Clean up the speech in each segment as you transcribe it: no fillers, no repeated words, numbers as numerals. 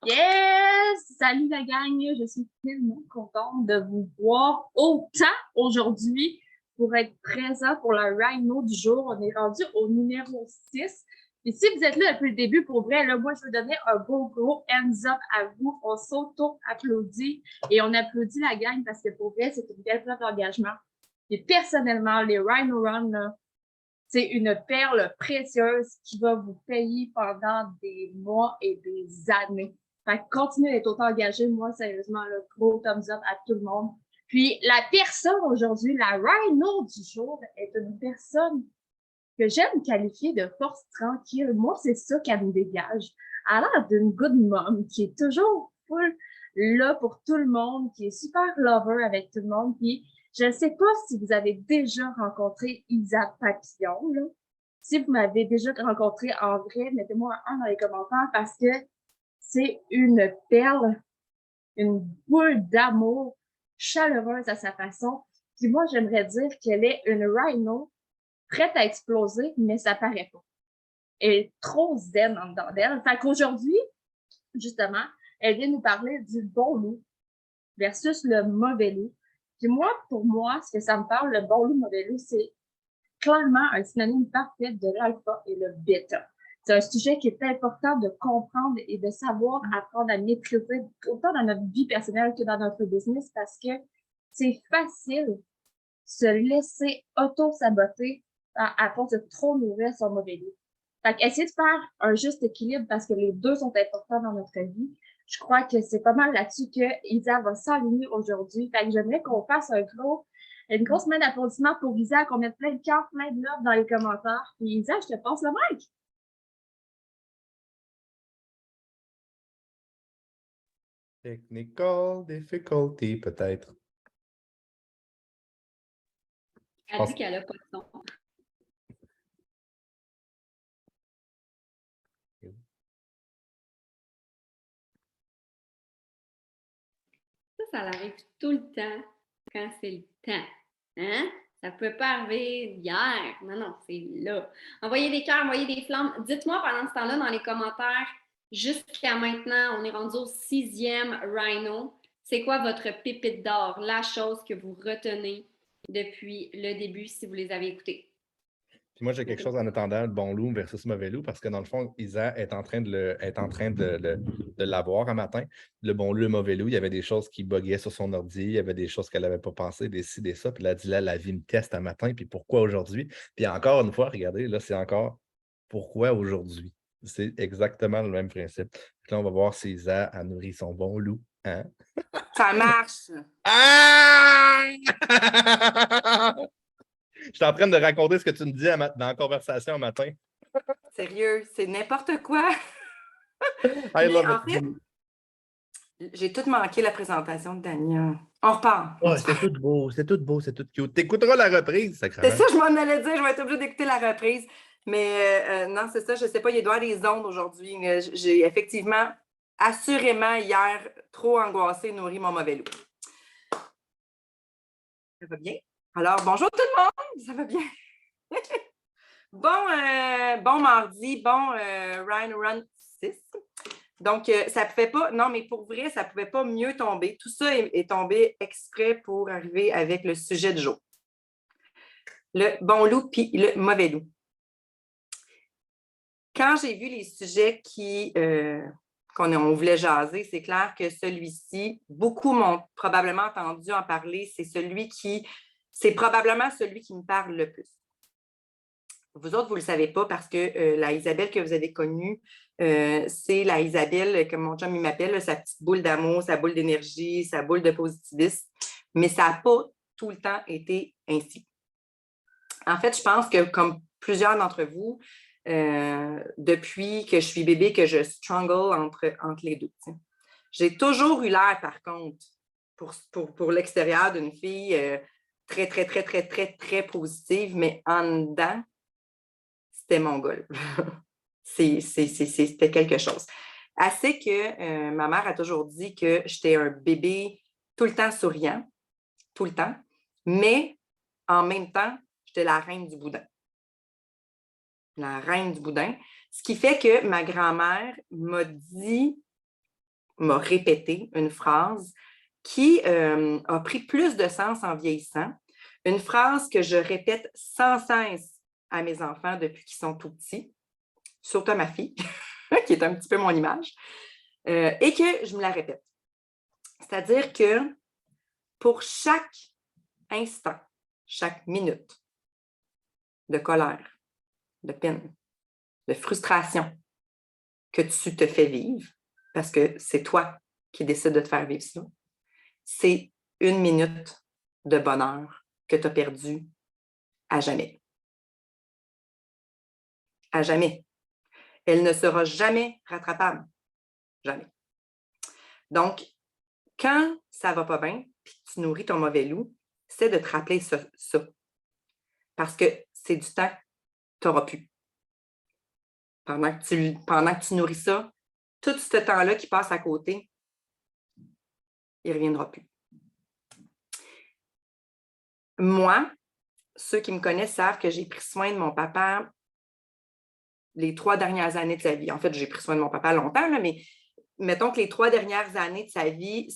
Yes! Salut la gang! Je suis tellement contente de vous voir autant aujourd'hui pour être présent pour le Rhino du jour. On est rendu au numéro 6. Et si vous êtes là depuis le début, pour vrai, là, moi, je veux donner un beau gros hands up à vous. On s'auto-applaudit et on applaudit la gang parce que pour vrai, c'est une belle preuve d'engagement. Et personnellement, les Rhino Run, là, c'est une perle précieuse qui va vous payer pendant des mois et des années. Fait que continuez d'être autant engagé. Moi, sérieusement, le gros thumbs up à tout le monde. Puis, la personne aujourd'hui, la Rhino du jour, est une personne que j'aime qualifier de force tranquille. Moi, c'est ça qu'elle me dégage. Elle a l'air d'une good mom qui est toujours full là pour tout le monde, qui est super lover avec tout le monde. Puis, je ne sais pas si vous avez déjà rencontré Isa Papillon, là. Si vous m'avez déjà rencontré en vrai, mettez-moi un dans les commentaires parce que c'est une perle, une boule d'amour chaleureuse à sa façon. Puis moi, j'aimerais dire qu'elle est une rhino prête à exploser, mais ça paraît pas. Elle est trop zen en dedans d'elle. Fait qu'aujourd'hui, justement, elle vient nous parler du bon loup versus le mauvais loup. Puis moi, pour moi, ce que ça me parle, le bon loup, le mauvais loup, c'est clairement un synonyme parfait de l'alpha et le bêta. C'est un sujet qui est important de comprendre et de savoir apprendre à maîtriser autant dans notre vie personnelle que dans notre business parce que c'est facile de se laisser auto-saboter à force de trop nourrir son mauvais loup. Fait qu'essayer de faire un juste équilibre parce que les deux sont importants dans notre vie. Je crois que c'est pas mal là-dessus que Isa va s'aligner aujourd'hui. Fait que j'aimerais qu'on fasse une grosse main d'applaudissements pour Isa, qu'on mette plein de cœurs, plein de love dans les commentaires. Puis Isa, je te passe le mic. Technical difficulty, peut-être. Elle dit qu'elle n'a pas de son. Ça arrive tout le temps quand c'est le temps. Hein? Ça ne peut pas arriver hier. Non, c'est là. Envoyez des cœurs, envoyez des flammes. Dites-moi pendant ce temps-là dans les commentaires, jusqu'à maintenant, on est rendu au 6e Rhino. C'est quoi votre pépite d'or, la chose que vous retenez depuis le début si vous les avez écoutés? Puis moi, j'ai quelque chose en attendant, le bon loup versus mauvais loup, parce que dans le fond, Isa est en train de l'avoir un matin. Le bon loup, le mauvais loup, il y avait des choses qui buggaient sur son ordi, il y avait des choses qu'elle n'avait pas pensé, des ci, des ça. Puis là, dit là, la vie me teste un matin, puis pourquoi aujourd'hui? Puis encore une fois, regardez, là, c'est encore pourquoi aujourd'hui? C'est exactement le même principe. Puis là, on va voir si Isa a nourri son bon loup. Hein? Ça marche! Ah! Je suis en train de raconter ce que tu me dis dans la conversation un matin. Sérieux, c'est n'importe quoi. I love en fait, j'ai tout manqué la présentation de Dania. On repart. Oh, c'est tout beau, c'est tout beau, c'est tout cute. T'écouteras la reprise, sacrément. C'est ça, je m'en allais dire, je vais être obligée d'écouter la reprise. Mais non, c'est ça, je ne sais pas, il doit y avoir des ondes aujourd'hui. J'ai effectivement, assurément, hier, trop angoissé, nourri mon mauvais loup. Ça va bien? Alors, bonjour tout le monde, ça va bien? Bon mardi, bon Rhino Run 6. Donc, ça ne pouvait pas, non, mais pour vrai, ça ne pouvait pas mieux tomber. Tout ça est tombé exprès pour arriver avec le sujet du jour. Le bon loup puis le mauvais loup. Quand j'ai vu les sujets qu'on voulait jaser, c'est clair que celui-ci, beaucoup m'ont probablement entendu en parler, c'est probablement celui qui me parle le plus. Vous autres, vous ne le savez pas parce que la Isabelle que vous avez connue, c'est la Isabelle, comme mon chum il m'appelle, sa petite boule d'amour, sa boule d'énergie, sa boule de positivisme. Mais ça n'a pas tout le temps été ainsi. En fait, je pense que comme plusieurs d'entre vous, depuis que je suis bébé, que je struggle entre les deux. T'sais. J'ai toujours eu l'air, par contre, pour l'extérieur d'une fille très, très, très, très, très, très positive, mais en dedans, c'était mon goal. C'était quelque chose. Assez que ma mère a toujours dit que j'étais un bébé tout le temps souriant, tout le temps, mais en même temps, j'étais la reine du boudin. La reine du boudin. Ce qui fait que ma grand-mère m'a dit m'a répété une phrase qui a pris plus de sens en vieillissant. Une phrase que je répète sans cesse à mes enfants depuis qu'ils sont tout petits, surtout à ma fille, qui est un petit peu mon image, et que je me la répète. C'est-à-dire que pour chaque instant, chaque minute de colère, de peine, de frustration que tu te fais vivre, parce que c'est toi qui décides de te faire vivre ça, c'est 1 minute de bonheur que tu as perdu à jamais. À jamais. Elle ne sera jamais rattrapable. Jamais. Donc, quand ça ne va pas bien, puis tu nourris ton mauvais loup, c'est de te rappeler ça. Parce que c'est du temps que tu n'auras plus. Pendant que tu nourris ça, tout ce temps-là qui passe à côté, il ne reviendra plus. Moi, ceux qui me connaissent savent que j'ai pris soin de mon papa les 3 dernières années de sa vie. En fait, j'ai pris soin de mon papa longtemps, là, mais mettons que les 3 dernières années de sa vie,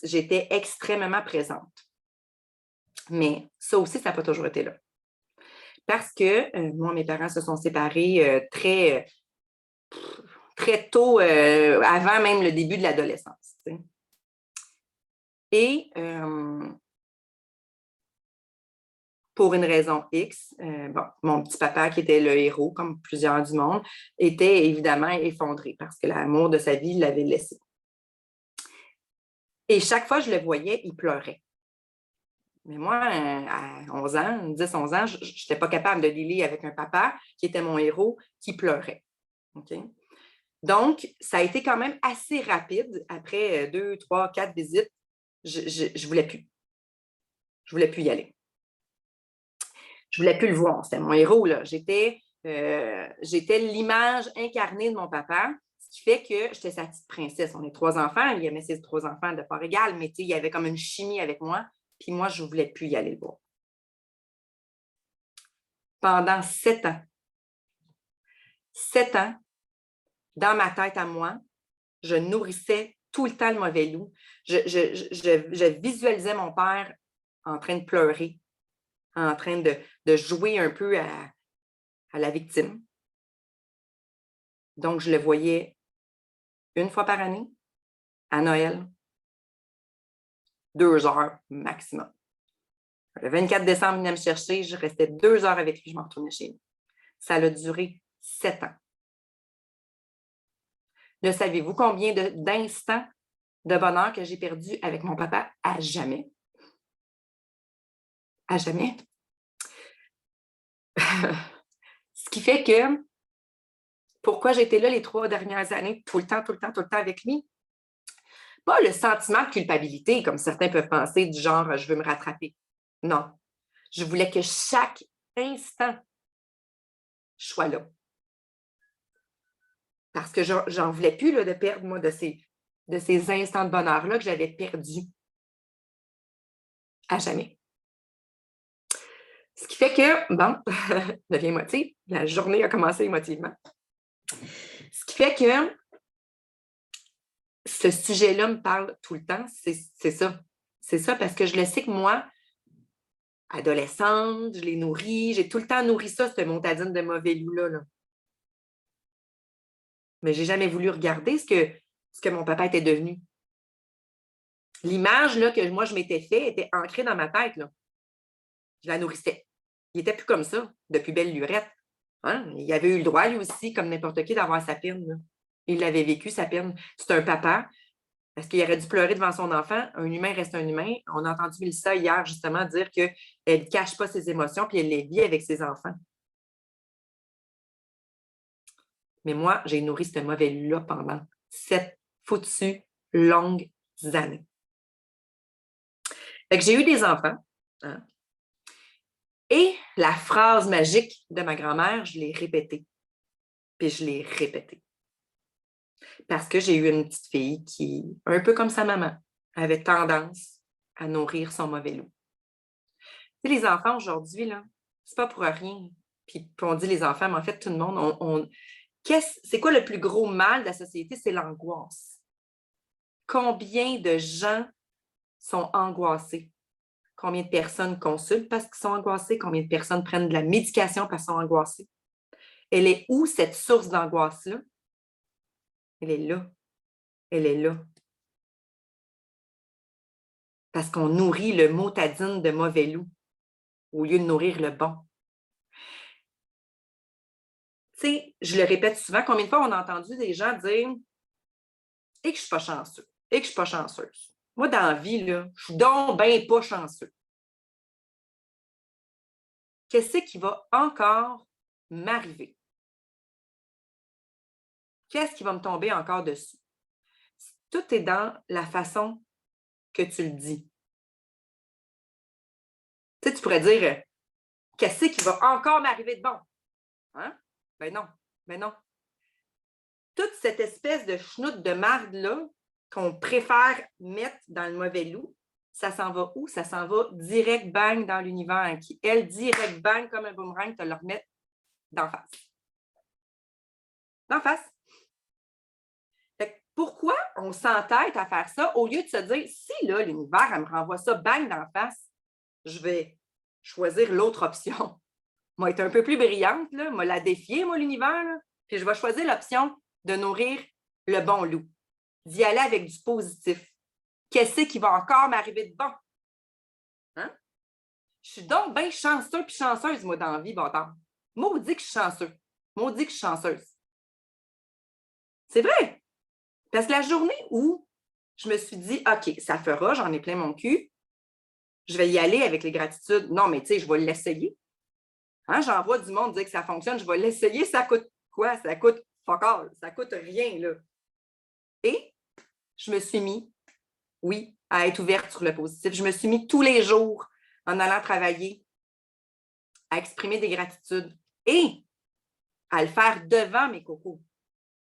j'étais extrêmement présente. Mais ça aussi, ça n'a pas toujours été là. Parce que moi, mes parents se sont séparés très tôt, avant même le début de l'adolescence. Tu sais. Et pour une raison X, mon petit papa, qui était le héros, comme plusieurs du monde, était évidemment effondré parce que l'amour de sa vie l'avait laissé. Et chaque fois que je le voyais, il pleurait. Mais moi, à 11 ans, 10-11 ans, je n'étais pas capable de dealer avec un papa qui était mon héros, qui pleurait. Okay? Donc, ça a été quand même assez rapide. Après 2, 3, 4 visites, je ne voulais plus. Je ne voulais plus y aller. Je ne voulais plus le voir. C'était mon héros, là. J'étais l'image incarnée de mon papa, ce qui fait que j'étais sa petite princesse. On est 3 enfants. Il aimait ses 3 enfants de part égale, mais il y avait comme une chimie avec moi. Puis moi, je ne voulais plus y aller le voir. Pendant 7 ans. 7 ans, dans ma tête à moi, je nourrissais tout le temps le mauvais loup. Je visualisais mon père en train de pleurer, en train de jouer un peu à la victime. Donc, je le voyais 1 fois par année, à Noël, 2 heures maximum. Le 24 décembre, il venait me chercher, je restais 2 heures avec lui, je m'en retournais chez lui. Ça a duré 7 ans. Le savez-vous combien d'instants de bonheur que j'ai perdu avec mon papa? À jamais. À jamais. Ce qui fait que, pourquoi j'étais là les 3 dernières années, tout le temps avec lui? Pas le sentiment de culpabilité, comme certains peuvent penser, du genre « je veux me rattraper ». Non. Je voulais que chaque instant, je sois là. Parce que j'en voulais plus là, de perdre, moi, de ces instants de bonheur-là que j'avais perdus. À jamais. Ce qui fait que, bon, je deviens émotive. La journée a commencé émotivement. Ce qui fait que ce sujet-là me parle tout le temps. C'est ça. C'est ça parce que je le sais que moi, adolescente, je l'ai nourri. J'ai tout le temps nourri ça, cette montadine de mauvais loup-là. Là. Mais je n'ai jamais voulu regarder ce que mon papa était devenu. L'image là, que moi, je m'étais fait était ancrée dans ma tête. Là. Je la nourrissais. Il n'était plus comme ça, depuis belle lurette. Hein? Il avait eu le droit, lui aussi, comme n'importe qui, d'avoir sa peine. Là. Il l'avait vécu, sa peine. C'est un papa. Est-ce qu'il aurait dû pleurer devant son enfant? Un humain reste un humain. On a entendu Mélissa hier, justement, dire qu'elle ne cache pas ses émotions puis elle les vit avec ses enfants. Mais moi, j'ai nourri ce mauvais-là pendant 7 foutues longues années. Fait que j'ai eu des enfants. Hein? Et la phrase magique de ma grand-mère, je l'ai répétée. Puis je l'ai répétée. Parce que j'ai eu une petite fille qui, un peu comme sa maman, avait tendance à nourrir son mauvais loup. Tu sais, les enfants aujourd'hui, là, c'est pas pour rien. Puis on dit les enfants, mais en fait, tout le monde, c'est quoi le plus gros mal de la société? C'est l'angoisse. combien de gens sont angoissés? Combien de personnes consultent parce qu'ils sont angoissés? Combien de personnes prennent de la médication parce qu'ils sont angoissés? Elle est où, cette source d'angoisse-là? Elle est là. Elle est là. Parce qu'on nourrit le motadine de mauvais loup au lieu de nourrir le bon. Tu sais, je le répète souvent, combien de fois on a entendu des gens dire « Et que je ne suis pas chanceux, et que je ne suis pas chanceuse. » Moi, dans la vie, là, je suis donc bien pas chanceux. Qu'est-ce qui va encore m'arriver? Qu'est-ce qui va me tomber encore dessus? Tout est dans la façon que tu le dis. Tu sais, tu pourrais dire « Qu'est-ce qui va encore m'arriver de bon? » Hein? Ben non, ben non. Toute cette espèce de chenoute de marde-là qu'on préfère mettre dans le mauvais loup, ça s'en va où? Ça s'en va direct bang dans l'univers, qui, elle, direct bang comme un boomerang, te le remettre d'en face. D'en face. Fait que pourquoi on s'entête à faire ça au lieu de se dire, si là, l'univers, elle me renvoie ça bang d'en face, je vais choisir l'autre option. Moi, être un peu plus brillante, là, moi, la défier, moi, l'univers, là, puis je vais choisir l'option de nourrir le bon loup, d'y aller avec du positif. Qu'est-ce qui va encore m'arriver de bon? Hein? Je suis donc bien chanceux puis chanceuse, moi, dans la vie, bâtard. Maudit que je suis chanceux. Maudit que je suis chanceuse. C'est vrai. Parce que la journée où je me suis dit, OK, ça fera, j'en ai plein mon cul, je vais y aller avec les gratitudes. Non, mais tu sais, je vais l'essayer. Hein? J'envoie du monde dire que ça fonctionne, je vais l'essayer. Ça coûte quoi? Ça coûte fuck all. Ça coûte rien, là. Et je me suis mis, oui, à être ouverte sur le positif. Je me suis mis tous les jours en allant travailler à exprimer des gratitudes et à le faire devant mes cocos.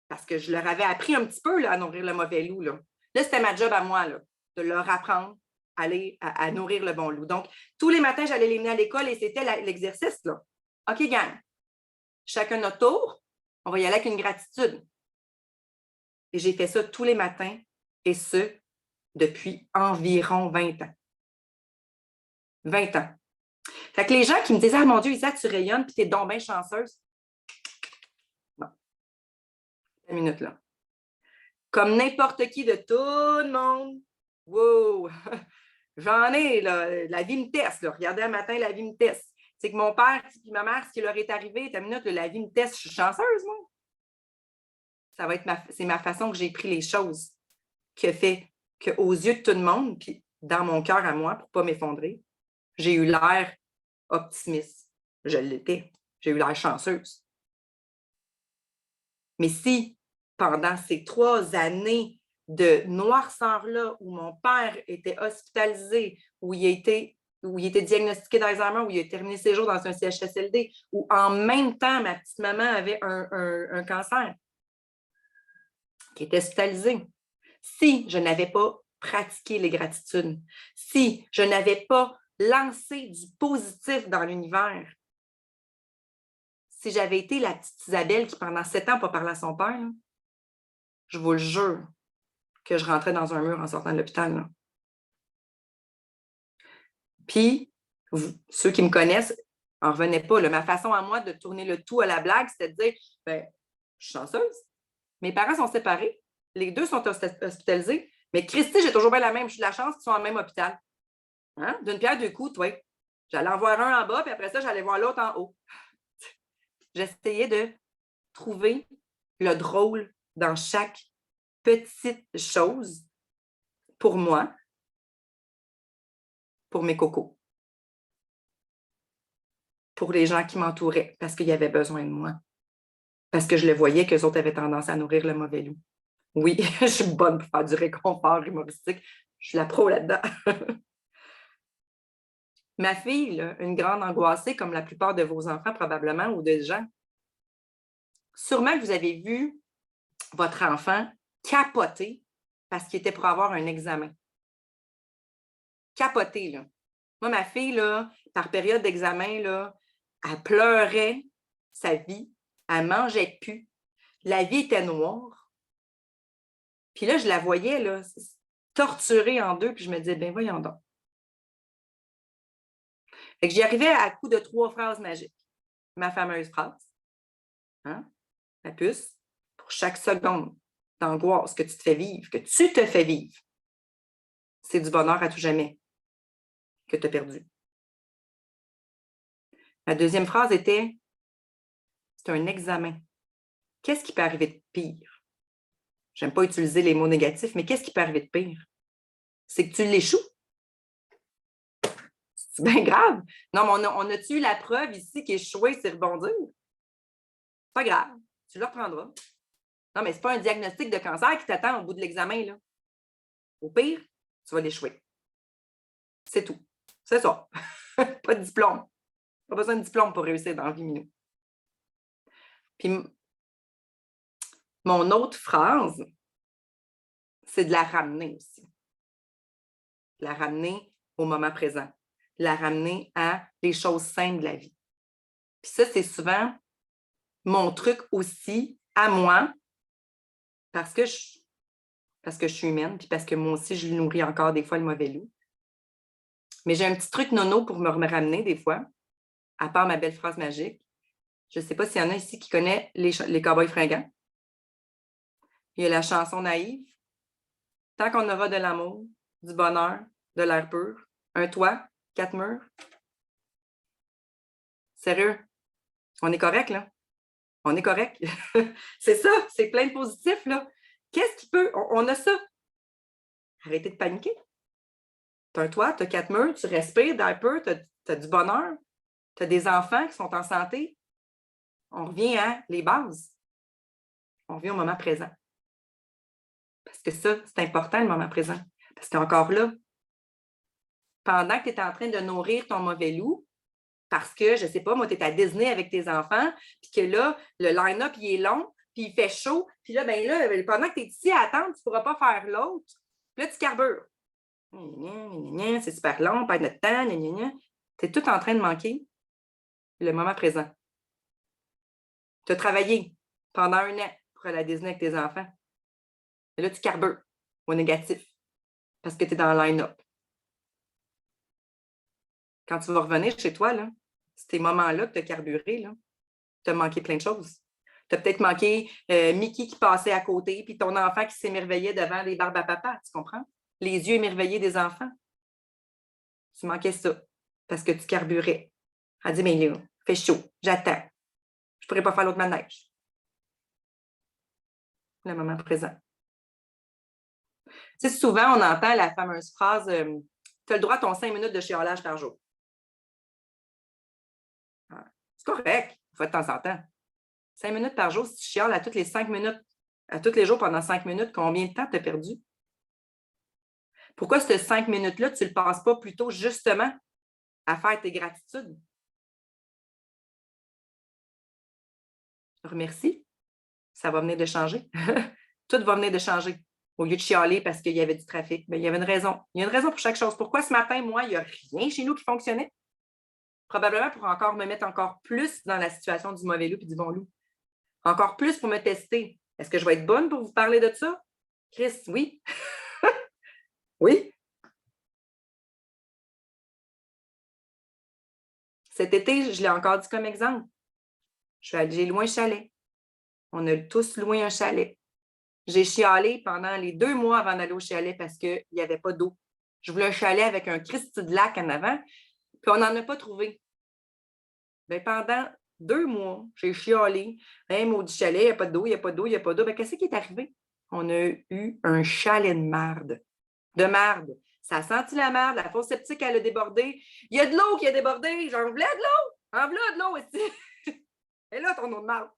Parce que je leur avais appris un petit peu là, à nourrir le mauvais loup. Là, c'était ma job à moi, là, de leur apprendre à nourrir le bon loup. Donc, tous les matins, j'allais les mener à l'école et c'était l'exercice. Là. OK, gang, chacun notre tour, on va y aller avec une gratitude. Et j'ai fait ça tous les matins, et ce, depuis environ 20 ans. 20 ans. Fait que les gens qui me disent « Ah, mon Dieu, Isa, tu rayonnes, puis t'es donc bien chanceuse. » Bon. Une minute, là. Comme n'importe qui de tout le monde, wow! J'en ai, là, la vie me teste. Là. Regardez, un matin, la vie me teste. C'est que mon père et ma mère, ce qui leur est arrivé, une minute, là, la vie me teste. Je suis chanceuse, moi. Ça va être c'est ma façon que j'ai pris les choses qui a fait qu'aux yeux de tout le monde, puis dans mon cœur à moi, pour ne pas m'effondrer, j'ai eu l'air optimiste. Je l'étais. J'ai eu l'air chanceuse. Mais si, pendant ces 3 années de noirceur-là, où mon père était hospitalisé, où il était diagnostiqué d'Alzheimer, où il a terminé ses jours dans un CHSLD, où en même temps, ma petite maman avait un cancer, qui était hospitalisée. Si je n'avais pas pratiqué les gratitudes, si je n'avais pas lancé du positif dans l'univers, si j'avais été la petite Isabelle qui, pendant 7 ans, n'a pas parlé à son père, là, je vous le jure que je rentrais dans un mur en sortant de l'hôpital. Là. Puis, ceux qui me connaissent n'en revenaient pas. Là. Ma façon à moi de tourner le tout à la blague, c'était de dire ben, je suis chanceuse. Mes parents sont séparés. Les 2 sont hospitalisés. Mais Christy, j'ai toujours bien la même. Je suis de la chance qu'ils sont en même hôpital. Hein? D'une pierre, 2 coups, toi. J'allais en voir un en bas, puis après ça, j'allais voir l'autre en haut. J'essayais de trouver le drôle dans chaque petite chose pour moi, pour mes cocos, pour les gens qui m'entouraient, parce qu'il y avait besoin de moi. Parce que je le voyais qu'eux autres avaient tendance à nourrir le mauvais loup. Oui, je suis bonne pour faire du réconfort humoristique. Je suis la pro là-dedans. Ma fille, là, une grande angoissée, comme la plupart de vos enfants probablement, ou de gens, sûrement que vous avez vu votre enfant capoter parce qu'il était pour avoir un examen. Capoter, là. Moi, ma fille, là, par période d'examen, là, elle pleurait sa vie, elle ne mangeait plus, la vie était noire. Puis là, je la voyais là, torturée en deux, puis je me disais, ben voyons donc. Fait que j'y arrivais à coup de 3 phrases magiques. Ma fameuse phrase, hein? La puce, pour chaque seconde d'angoisse que tu te fais vivre, que tu te fais vivre, c'est du bonheur à tout jamais que tu as perdu. La deuxième phrase était, c'est un examen. Qu'est-ce qui peut arriver de pire? J'aime pas utiliser les mots négatifs, mais qu'est-ce qui peut arriver de pire? C'est que tu l'échoues. C'est bien grave. Non, mais on a-tu eu la preuve ici qu'échouer, c'est rebondir? Pas grave, tu le reprendras. Non, mais ce n'est pas un diagnostic de cancer qui t'attend au bout de l'examen, là. Au pire, tu vas l'échouer. C'est tout. C'est ça. Pas de diplôme. Pas besoin de diplôme pour réussir dans la vie, Minou. Puis, mon autre phrase, c'est de la ramener aussi. De la ramener au moment présent. De la ramener à les choses simples de la vie. Puis ça, c'est souvent mon truc aussi à moi, parce que je suis humaine, puis parce que moi aussi, je nourris encore des fois le mauvais loup. Mais j'ai un petit truc nono pour me ramener des fois, à part ma belle phrase magique. Je ne sais pas s'il y en a ici qui connaissent les Cowboys fringants. Il y a la chanson naïve. Tant qu'on aura de l'amour, du bonheur, de l'air pur, un toit, 4 murs. Sérieux, on est correct, là? On est correct. C'est ça, c'est plein de positifs, là. Qu'est-ce qui peut... On a ça. Arrêtez de paniquer. Tu as un toit, tu as 4 murs, tu respires d'air pur, tu as du bonheur, tu as des enfants qui sont en santé. On revient à les bases. On revient au moment présent. Parce que ça, c'est important, le moment présent. Parce qu'encore là, pendant que tu es en train de nourrir ton mauvais loup, parce que, je ne sais pas, moi, tu es à Disney avec tes enfants, puis que là, le line-up, il est long, puis il fait chaud, puis là, ben là, pendant que tu es ici à attendre, tu ne pourras pas faire l'autre. Puis là, tu carbures. C'est super long, on perd notre temps. Tu es tout en train de manquer le moment présent. Tu as travaillé pendant 1 an pour aller à Disney avec tes enfants. Et là, tu carbures au négatif parce que tu es dans le line-up. Quand tu vas revenir chez toi, là, ces moments-là que tu as carburé, tu as manqué plein de choses. Tu as peut-être manqué Mickey qui passait à côté, puis ton enfant qui s'émerveillait devant les barbes à papa, tu comprends? Les yeux émerveillés des enfants. Tu manquais ça parce que tu carburais. Elle dit, mais là, il fait chaud, j'attends. Je ne pourrais pas faire l'autre manège. Le moment présent. Tu sais, souvent, on entend la fameuse phrase tu as le droit à ton 5 minutes de chiolage par jour. C'est correct, une fois de temps en temps. 5 minutes par jour, si tu chioles à toutes les 5 minutes, à tous les jours pendant 5 minutes, combien de temps tu as perdu? Pourquoi ces 5 minutes-là, tu ne le passes pas plutôt justement à faire tes gratitudes? Remercie, ça va venir de changer. Tout va venir de changer. Au lieu de chialer parce qu'il y avait du trafic, bien, il y avait une raison. Il y a une raison pour chaque chose. Pourquoi ce matin, moi, il n'y a rien chez nous qui fonctionnait? Probablement pour encore me mettre encore plus dans la situation du mauvais loup et du bon loup. Encore plus pour me tester. Est-ce que je vais être bonne pour vous parler de ça? Chris, oui. Oui. Cet été, je l'ai encore dit comme exemple. J'ai loué un chalet. On a tous loué un chalet. J'ai chialé pendant les 2 mois avant d'aller au chalet parce qu'il n'y avait pas d'eau. Je voulais un chalet avec un Christi de lac en avant, puis on n'en a pas trouvé. Bien, pendant 2 mois, j'ai chialé. Hey, maudit chalet, il n'y a pas d'eau, il n'y a pas d'eau, il n'y a pas d'eau. Bien, qu'est-ce qui est arrivé? On a eu un chalet de marde. De marde. Ça a senti la marde, la fosse septique, elle a débordé. Il y a de l'eau qui a débordé. J'en voulais de l'eau. En voulais de l'eau ici. Et là, ton eau de marde.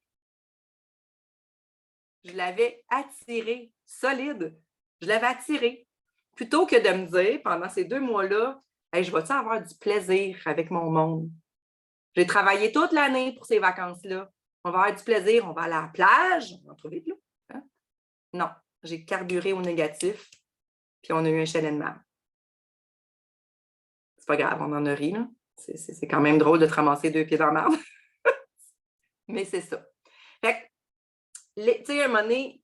Je l'avais attiré, solide. Je l'avais attiré. Plutôt que de me dire, pendant ces 2 mois-là, hey, je vais-tu avoir du plaisir avec mon monde? J'ai travaillé toute l'année pour ces vacances-là. On va avoir du plaisir, on va aller à la plage, on va en trouver de l'eau. Hein? Non, j'ai carburé au négatif, puis on a eu un chalet de marde. C'est pas grave, on en a ri, là. C'est quand même drôle de te ramasser 2 pieds dans la marde. Mais c'est ça. Fait que, tu sais, à un moment donné,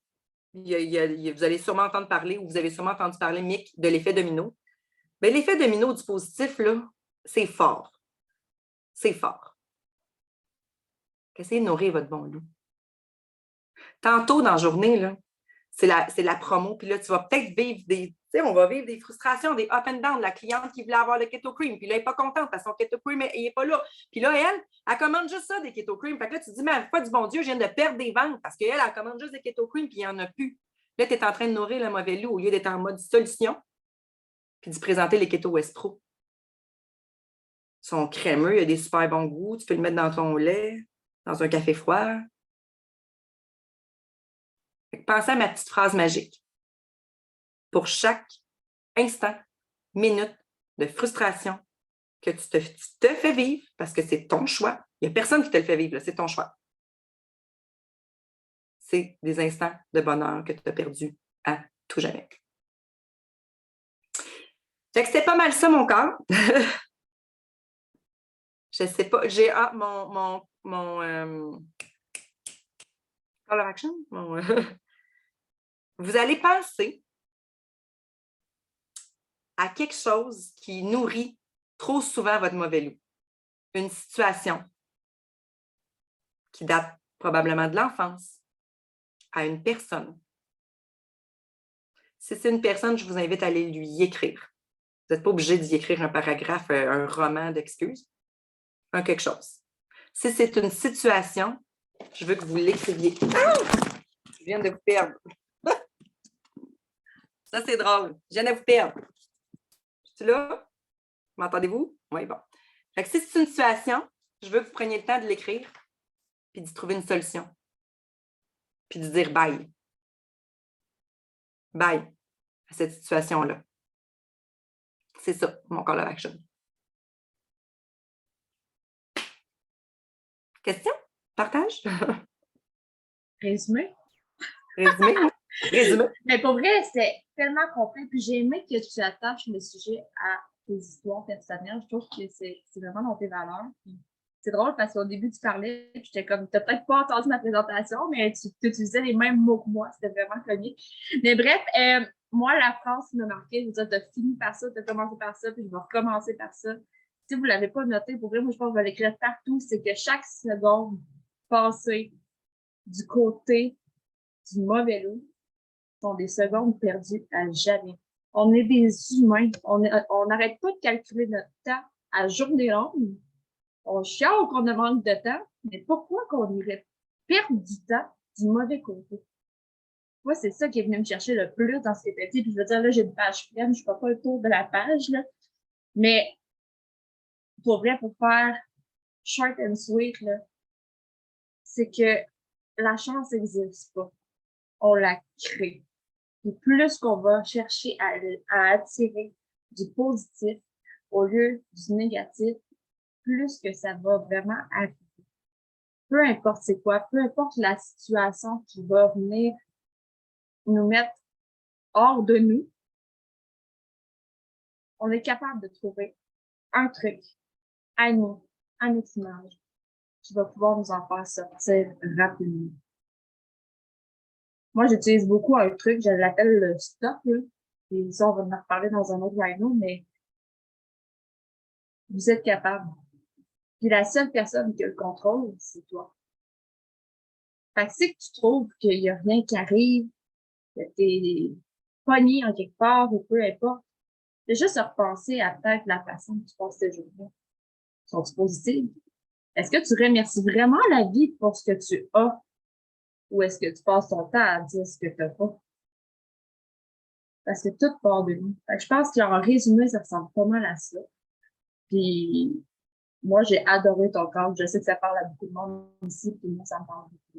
vous allez sûrement entendre parler, ou vous avez sûrement entendu parler, Mick, de l'effet domino. Mais l'effet domino du positif, là, c'est fort. C'est fort. Essayez de nourrir votre bon loup. Tantôt dans la journée, là, c'est la promo, puis là, tu vas peut-être vivre on va vivre des frustrations, des up and down. La cliente qui voulait avoir le Keto Cream, puis là, elle n'est pas contente parce que son Keto Cream, il n'est pas là. Puis là, elle commande juste ça, des Keto Cream. Fait que là, tu te dis, mais foi du bon Dieu, je viens de perdre des ventes parce qu'elle, elle commande juste des Keto Cream, puis il n'y en a plus. Là, tu es en train de nourrir le mauvais loup au lieu d'être en mode solution, puis de présenter les Keto West Pro. Ils sont crémeux, il y a des super bons goûts, tu peux le mettre dans ton lait, dans un café froid. Pensez à ma petite phrase magique. Pour chaque instant, minute de frustration que tu te fais vivre, parce que c'est ton choix, il n'y a personne qui te le fait vivre, c'est ton choix. C'est des instants de bonheur que tu as perdus à tout jamais. Fait que c'était pas mal ça, mon corps. Je sais pas, j'ai mon call of action, vous allez penser à quelque chose qui nourrit trop souvent votre mauvais loup. Une situation qui date probablement de l'enfance, à une personne. Si c'est une personne, je vous invite à aller lui écrire. Vous n'êtes pas obligé d'y écrire un paragraphe, un roman d'excuses, quelque chose. Si c'est une situation, je veux que vous l'écriviez. Ah! Je viens de vous perdre. Ça, c'est drôle. Je viens de vous perdre. Je suis là? M'entendez-vous? Oui, bon. Fait que si c'est une situation, je veux que vous preniez le temps de l'écrire puis d'y trouver une solution. Puis de dire bye. Bye à cette situation-là. C'est ça, mon call of action. Question? Partage? Résumé? Résumé? Résumé? Mais pour vrai, c'est tellement complet. Puis j'ai aimé que tu attaches le sujet à tes histoires personnelles. Je trouve que c'est vraiment dans tes valeurs. Puis c'est drôle parce qu'au début, tu parlais, puis j'étais comme, t'as peut-être pas entendu ma présentation, mais tu utilisais les mêmes mots que moi. C'était vraiment comique. Mais bref, moi, la phrase qui m'a marqué, je veux dire, t'as fini par ça, t'as commencé par ça, puis je vais recommencer par ça. Si vous ne l'avez pas noté, pour vrai, moi, je pense que je vais l'écrire partout. C'est que chaque seconde passée du côté du mauvais loup sont des secondes perdues à jamais. On est des humains. On n'arrête pas de calculer notre temps à journée longue. On chiale qu'on a manque de temps, mais pourquoi qu'on irait perdre du temps du mauvais côté? Moi, c'est ça qui est venu me chercher le plus dans ce qui était dit. Puis je veux dire, là, j'ai une page pleine, je ne fais pas le tour de la page, là. Mais pour vrai, pour faire short and sweet, là, c'est que la chance n'existe pas. On la crée. Et plus qu'on va chercher à attirer du positif au lieu du négatif, plus que ça va vraiment arriver. Peu importe c'est quoi, peu importe la situation qui va venir nous mettre hors de nous, on est capable de trouver un truc à nous, à notre image, qui va pouvoir nous en faire sortir rapidement. Moi, j'utilise beaucoup un truc, je l'appelle le stop, là. Et ça, on va en reparler dans un autre rhino, mais vous êtes capable. Puis la seule personne qui a le contrôle, c'est toi. Fait que si tu trouves qu'il y a rien qui arrive, que t'es pogné en quelque part, ou peu importe, c'est juste repenser à peut-être la façon que tu passes tes journées. Sont-ils positives? Est-ce que tu remercies vraiment la vie pour ce que tu as? Ou est-ce que tu passes ton temps à dire ce que tu n'as pas? Parce que tout part de nous. Fait que je pense qu'en résumé, ça ressemble pas mal à ça. Puis, moi, j'ai adoré ton corps. Je sais que ça parle à beaucoup de monde ici, puis moi, ça me parle beaucoup.